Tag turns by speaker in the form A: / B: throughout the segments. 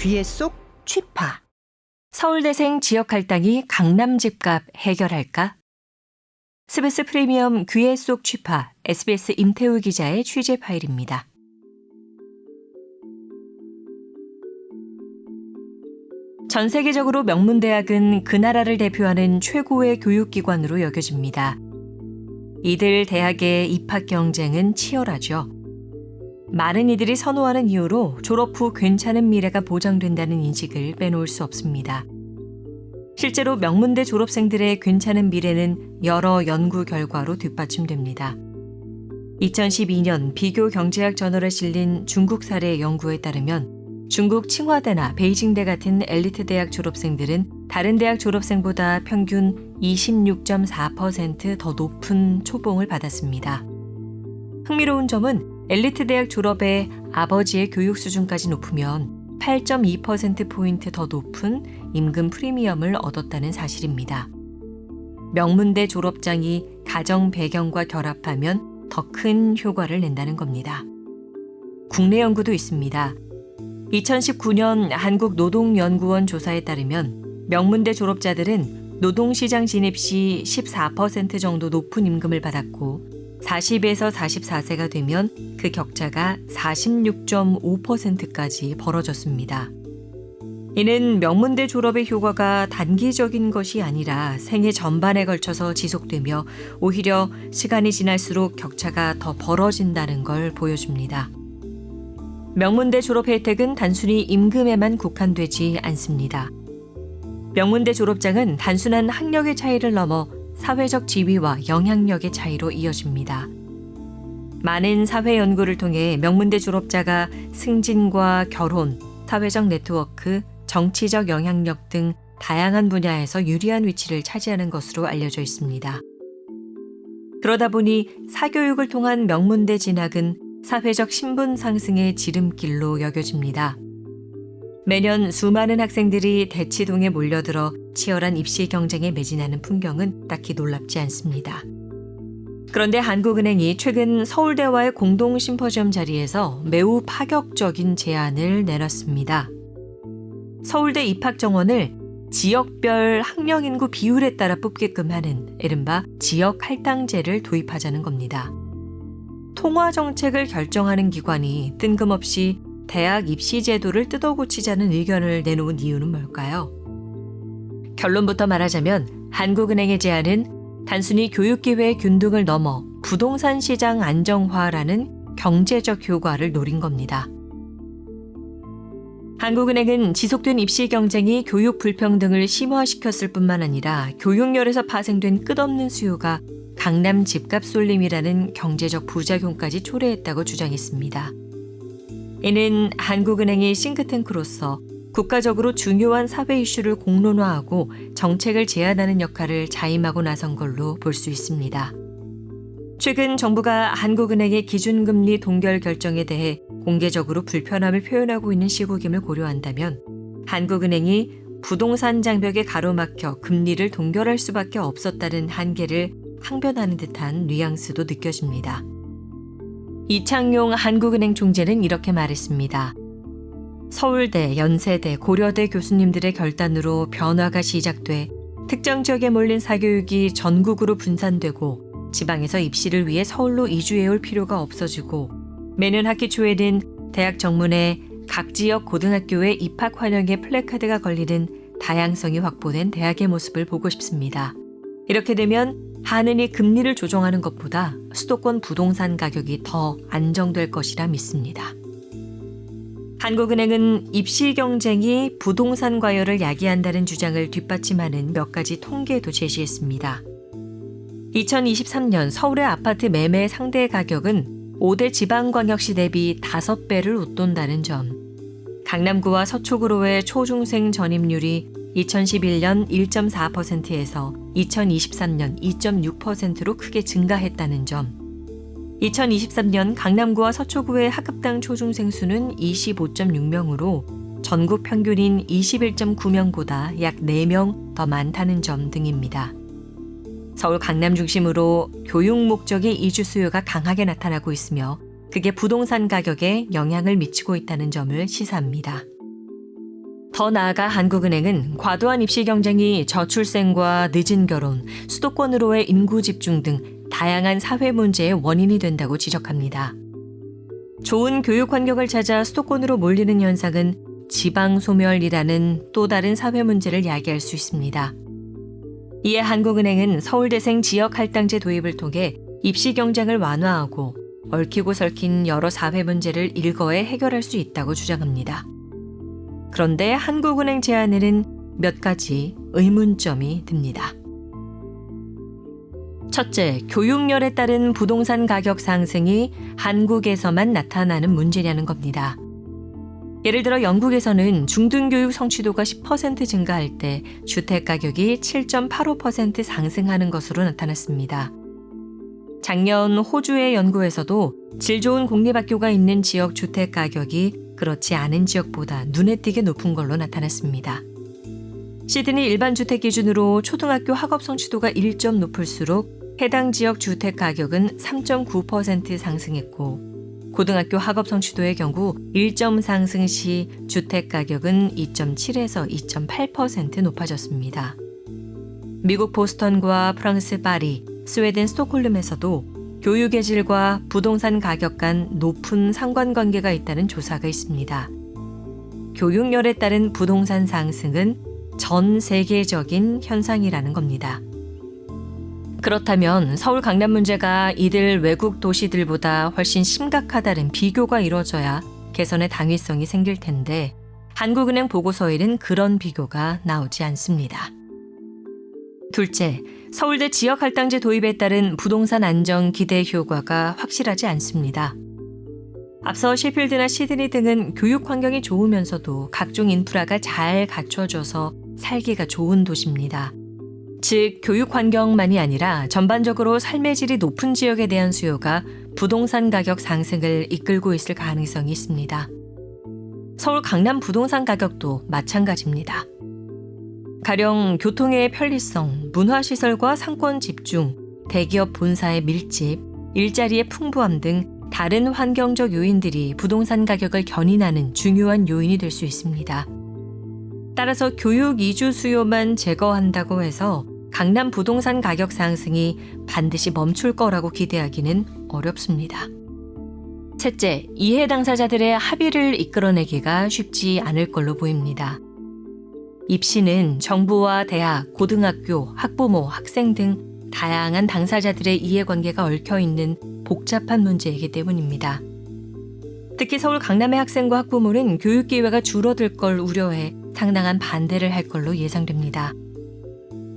A: 귀에 쏙 취파.
B: 서울대생 지역 할당이 강남 집값 해결할까? 스브스 프리미엄 귀에 쏙 취파 SBS 임태우 기자의 취재 파일입니다. 전 세계적으로 명문대학은 그 나라를 대표하는 최고의 교육기관으로 여겨집니다. 이들 대학의 입학 경쟁은 치열하죠. 많은 이들이 선호하는 이유로 졸업 후 괜찮은 미래가 보장된다는 인식을 빼놓을 수 없습니다. 실제로 명문대 졸업생들의 괜찮은 미래는 여러 연구 결과로 뒷받침됩니다. 2012년 비교 경제학 저널에 실린 중국 사례 연구에 따르면 중국 칭화대나 베이징대 같은 엘리트 대학 졸업생들은 다른 대학 졸업생보다 평균 26.4% 더 높은 초봉을 받았습니다. 흥미로운 점은 엘리트 대학 졸업에 아버지의 교육 수준까지 높으면 8.2%포인트 더 높은 임금 프리미엄을 얻었다는 사실입니다. 명문대 졸업장이 가정 배경과 결합하면 더 큰 효과를 낸다는 겁니다. 국내 연구도 있습니다. 2019년 한국노동연구원 조사에 따르면 명문대 졸업자들은 노동시장 진입 시 14% 정도 높은 임금을 받았고 40에서 44세가 되면 그 격차가 46.5%까지 벌어졌습니다. 이는 명문대 졸업의 효과가 단기적인 것이 아니라 생애 전반에 걸쳐서 지속되며 오히려 시간이 지날수록 격차가 더 벌어진다는 걸 보여줍니다. 명문대 졸업 혜택은 단순히 임금에만 국한되지 않습니다. 명문대 졸업장은 단순한 학력의 차이를 넘어 사회적 지위와 영향력의 차이로 이어집니다. 많은 사회 연구를 통해 명문대 졸업자가 승진과 결혼, 사회적 네트워크, 정치적 영향력 등 다양한 분야에서 유리한 위치를 차지하는 것으로 알려져 있습니다. 그러다 보니 사교육을 통한 명문대 진학은 사회적 신분 상승의 지름길로 여겨집니다. 매년 수많은 학생들이 대치동에 몰려들어 치열한 입시 경쟁에 매진하는 풍경은 딱히 놀랍지 않습니다. 그런데 한국은행이 최근 서울대와의 공동 심포지엄 자리에서 매우 파격적인 제안을 내놨습니다. 서울대 입학 정원을 지역별 학령 인구 비율에 따라 뽑게끔 하는 이른바 지역 할당제를 도입하자는 겁니다. 통화 정책을 결정하는 기관이 뜬금없이 대학 입시 제도를 뜯어고치자는 의견을 내놓은 이유는 뭘까요? 결론부터 말하자면 한국은행의 제안은 단순히 교육기회의 균등을 넘어 부동산 시장 안정화라는 경제적 효과를 노린 겁니다. 한국은행은 지속된 입시 경쟁이 교육 불평등을 심화시켰을 뿐만 아니라 교육열에서 파생된 끝없는 수요가 강남 집값 쏠림이라는 경제적 부작용까지 초래했다고 주장했습니다. 이는 한국은행이 싱크탱크로서 국가적으로 중요한 사회 이슈를 공론화하고 정책을 제안하는 역할을 자임하고 나선 걸로 볼 수 있습니다. 최근 정부가 한국은행의 기준금리 동결 결정에 대해 공개적으로 불편함을 표현하고 있는 시국임을 고려한다면 한국은행이 부동산 장벽에 가로막혀 금리를 동결할 수밖에 없었다는 한계를 항변하는 듯한 뉘앙스도 느껴집니다. 이창용 한국은행 총재는 이렇게 말했습니다. 서울대, 연세대, 고려대 교수님들의 결단으로 변화가 시작돼 특정 지역에 몰린 사교육이 전국으로 분산되고 지방에서 입시를 위해 서울로 이주해올 필요가 없어지고 매년 학기 초에는 대학 정문에 각 지역 고등학교의 입학 환영의 플래카드가 걸리는 다양성이 확보된 대학의 모습을 보고 싶습니다. 이렇게 되면 한은이 금리를 조정하는 것보다 수도권 부동산 가격이 더 안정될 것이라 믿습니다. 한국은행은 입시 경쟁이 부동산 과열을 야기한다는 주장을 뒷받침하는 몇 가지 통계도 제시했습니다. 2023년 서울의 아파트 매매 상대 가격은 5대 지방광역시 대비 5배를 웃돈다는 점, 강남구와 서초구로의 초중생 전입률이 2011년 1.4%에서 2023년 2.6%로 크게 증가했다는 점, 2023년 강남구와 서초구의 학급당 초중생 수는 25.6명으로 전국 평균인 21.9명보다 약 4명 더 많다는 점 등입니다. 서울 강남 중심으로 교육 목적의 이주 수요가 강하게 나타나고 있으며 그게 부동산 가격에 영향을 미치고 있다는 점을 시사합니다. 더 나아가 한국은행은 과도한 입시 경쟁이 저출생과 늦은 결혼, 수도권으로의 인구 집중 등 다양한 사회 문제의 원인이 된다고 지적합니다. 좋은 교육 환경을 찾아 수도권으로 몰리는 현상은 지방 소멸이라는 또 다른 사회 문제를 야기할 수 있습니다. 이에 한국은행은 서울대생 지역 할당제 도입을 통해 입시 경쟁을 완화하고 얽히고 설킨 여러 사회 문제를 일거에 해결할 수 있다고 주장합니다. 그런데 한국은행 제안에는 몇 가지 의문점이 듭니다. 첫째, 교육열에 따른 부동산 가격 상승이 한국에서만 나타나는 문제냐는 겁니다. 예를 들어 영국에서는 중등교육 성취도가 10% 증가할 때 주택가격이 7.85% 상승하는 것으로 나타났습니다. 작년 호주의 연구에서도 질 좋은 공립학교가 있는 지역 주택가격이 그렇지 않은 지역보다 눈에 띄게 높은 걸로 나타났습니다. 시드니 일반 주택 기준으로 초등학교 학업 성취도가 1점 높을수록 해당 지역 주택 가격은 3.9% 상승했고 고등학교 학업 성취도의 경우 1점 상승 시 주택 가격은 2.7에서 2.8% 높아졌습니다. 미국 보스턴과 프랑스 파리, 스웨덴 스톡홀름에서도 교육의 질과 부동산 가격 간 높은 상관관계가 있다는 조사가 있습니다. 교육열에 따른 부동산 상승은 전 세계적인 현상이라는 겁니다. 그렇다면 서울 강남 문제가 이들 외국 도시들보다 훨씬 심각하다는 비교가 이뤄져야 개선의 당위성이 생길 텐데 한국은행 보고서에는 그런 비교가 나오지 않습니다. 둘째, 서울대 지역 할당제 도입에 따른 부동산 안정 기대 효과가 확실하지 않습니다. 앞서 셰필드나 시드니 등은 교육 환경이 좋으면서도 각종 인프라가 잘 갖춰져서 살기가 좋은 도시입니다. 즉, 교육 환경만이 아니라 전반적으로 삶의 질이 높은 지역에 대한 수요가 부동산 가격 상승을 이끌고 있을 가능성이 있습니다. 서울 강남 부동산 가격도 마찬가지입니다. 가령 교통의 편리성, 문화시설과 상권 집중, 대기업 본사의 밀집, 일자리의 풍부함 등 다른 환경적 요인들이 부동산 가격을 견인하는 중요한 요인이 될 수 있습니다. 따라서 교육 이주 수요만 제거한다고 해서 강남 부동산 가격 상승이 반드시 멈출 거라고 기대하기는 어렵습니다. 셋째, 이해 당사자들의 합의를 이끌어내기가 쉽지 않을 걸로 보입니다. 입시는 정부와 대학, 고등학교, 학부모, 학생 등 다양한 당사자들의 이해관계가 얽혀있는 복잡한 문제이기 때문입니다. 특히 서울 강남의 학생과 학부모는 교육 기회가 줄어들 걸 우려해 상당한 반대를 할 걸로 예상됩니다.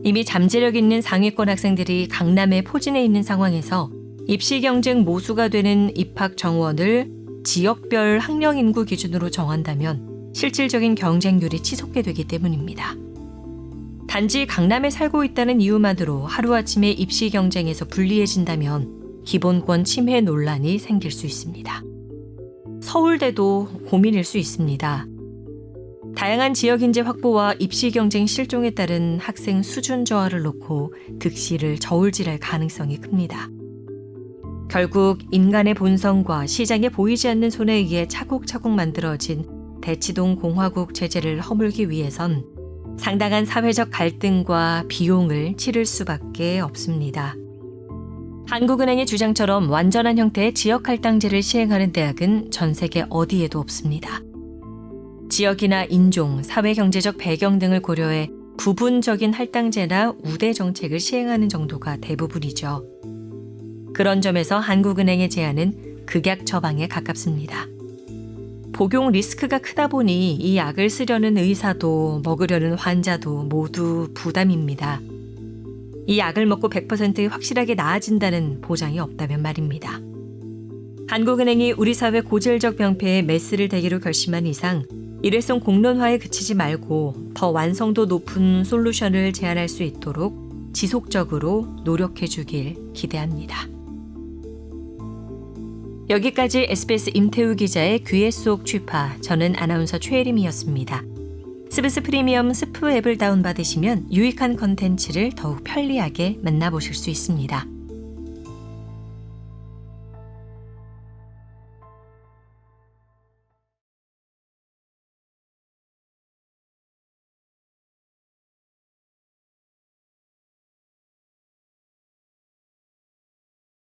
B: 이미 잠재력 있는 상위권 학생들이 강남에 포진해 있는 상황에서 입시 경쟁 모수가 되는 입학 정원을 지역별 학령 인구 기준으로 정한다면 실질적인 경쟁률이 치솟게 되기 때문입니다. 단지 강남에 살고 있다는 이유만으로 하루아침에 입시 경쟁에서 불리해진다면 기본권 침해 논란이 생길 수 있습니다. 서울대도 고민일 수 있습니다. 다양한 지역 인재 확보와 입시 경쟁 실종에 따른 학생 수준 저하를 놓고 득실을 저울질할 가능성이 큽니다. 결국 인간의 본성과 시장에 보이지 않는 손에 의해 차곡차곡 만들어진 대치동 공화국 체제를 허물기 위해선 상당한 사회적 갈등과 비용을 치를 수밖에 없습니다. 한국은행의 주장처럼 완전한 형태의 지역 할당제를 시행하는 대학은 전 세계 어디에도 없습니다. 지역이나 인종, 사회-경제적 배경 등을 고려해 부분적인 할당제나 우대 정책을 시행하는 정도가 대부분이죠. 그런 점에서 한국은행의 제안은 극약 처방에 가깝습니다. 복용 리스크가 크다 보니 이 약을 쓰려는 의사도 먹으려는 환자도 모두 부담입니다. 이 약을 먹고 100% 확실하게 나아진다는 보장이 없다면 말입니다. 한국은행이 우리 사회 고질적 병폐에 메스를 대기로 결심한 이상 일회성 공론화에 그치지 말고 더 완성도 높은 솔루션을 제안할 수 있도록 지속적으로 노력해 주길 기대합니다. 여기까지 SBS 임태우 기자의 귀에 쏙 취파, 저는 아나운서 최혜림이었습니다. 스브스 프리미엄 스프 앱을 다운받으시면 유익한 컨텐츠를 더욱 편리하게 만나보실 수 있습니다.